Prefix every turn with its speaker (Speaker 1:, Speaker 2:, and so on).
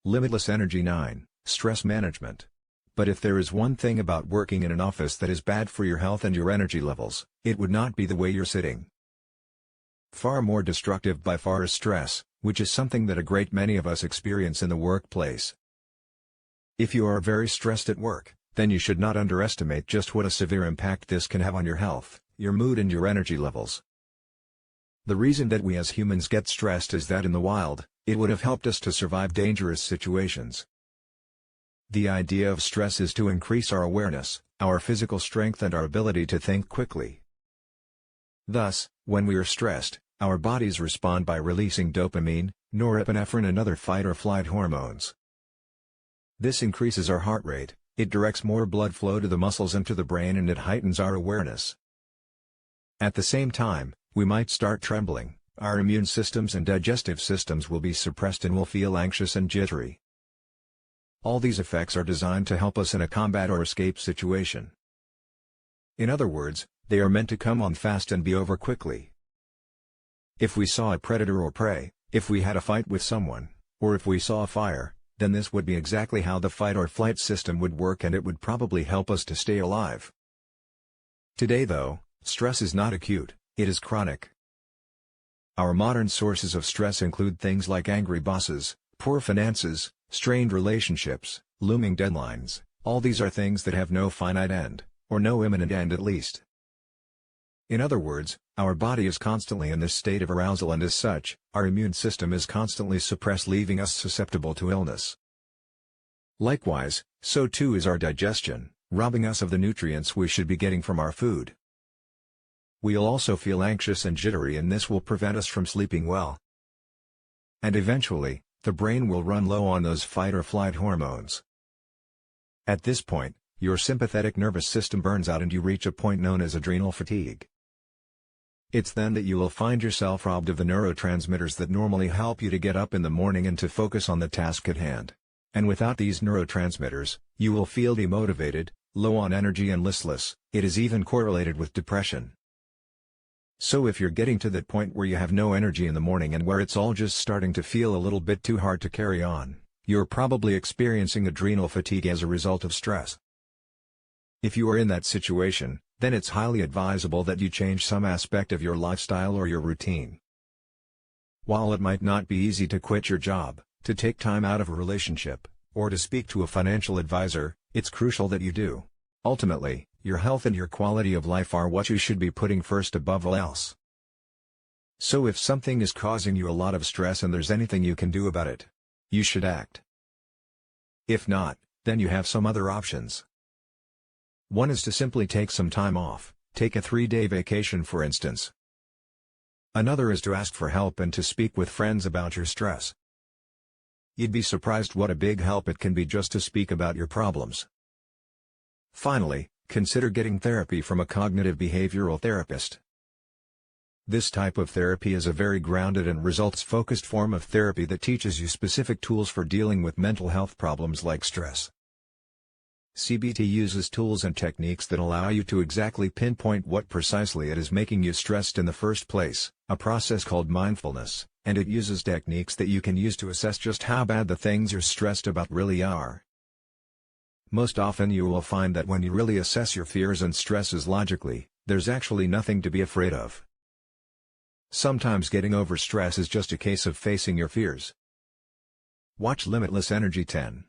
Speaker 1: Limitless Energy 9, Stress Management. But if there is one thing about working in an office that is bad for your health and your energy levels, it would not be the way you're sitting. Far more destructive by far is stress, which is something that a great many of us experience in the workplace. If you are very stressed at work, then you should not underestimate just what a severe impact this can have on your health, your mood and your energy levels. The reason that we as humans get stressed is that in the wild, it would have helped us to survive dangerous situations. The idea of stress is to increase our awareness, our physical strength and our ability to think quickly. Thus, when we are stressed, our bodies respond by releasing dopamine, norepinephrine and other fight-or-flight hormones. This increases our heart rate, it directs more blood flow to the muscles and to the brain and it heightens our awareness. At the same time, we might start trembling, our immune systems and digestive systems will be suppressed and we'll feel anxious and jittery. All these effects are designed to help us in a combat or escape situation. In other words, they are meant to come on fast and be over quickly. If we saw a predator or prey, if we had a fight with someone, or if we saw a fire, then this would be exactly how the fight or flight system would work and it would probably help us to stay alive. Today though, stress is not acute, it is chronic. Our modern sources of stress include things like angry bosses, poor finances, strained relationships, looming deadlines. All these are things that have no finite end, or no imminent end at least. In other words, our body is constantly in this state of arousal and as such, our immune system is constantly suppressed leaving us susceptible to illness. Likewise, so too is our digestion, robbing us of the nutrients we should be getting from our food. We'll also feel anxious and jittery and this will prevent us from sleeping well. And eventually, the brain will run low on those fight-or-flight hormones. At this point, your sympathetic nervous system burns out and you reach a point known as adrenal fatigue. It's then that you will find yourself robbed of the neurotransmitters that normally help you to get up in the morning and to focus on the task at hand. And without these neurotransmitters, you will feel demotivated, low on energy and listless. It is even correlated with depression. So if you're getting to that point where you have no energy in the morning and where it's all just starting to feel a little bit too hard to carry on, you're probably experiencing adrenal fatigue as a result of stress. If you are in that situation, then it's highly advisable that you change some aspect of your lifestyle or your routine. While it might not be easy to quit your job, to take time out of a relationship, or to speak to a financial advisor, it's crucial that you do. Ultimately, your health and your quality of life are what you should be putting first above all else. So if something is causing you a lot of stress and there's anything you can do about it, you should act. If not, then you have some other options. One is to simply take some time off, take a 3-day vacation for instance. Another is to ask for help and to speak with friends about your stress. You'd be surprised what a big help it can be just to speak about your problems. Finally, consider getting therapy from a cognitive behavioral therapist. This type of therapy is a very grounded and results-focused form of therapy that teaches you specific tools for dealing with mental health problems like stress. CBT uses tools and techniques that allow you to exactly pinpoint what precisely it is making you stressed in the first place, a process called mindfulness, and it uses techniques that you can use to assess just how bad the things you're stressed about really are. Most often you will find that when you really assess your fears and stresses logically, there's actually nothing to be afraid of. Sometimes getting over stress is just a case of facing your fears. Watch Limitless Energy 10.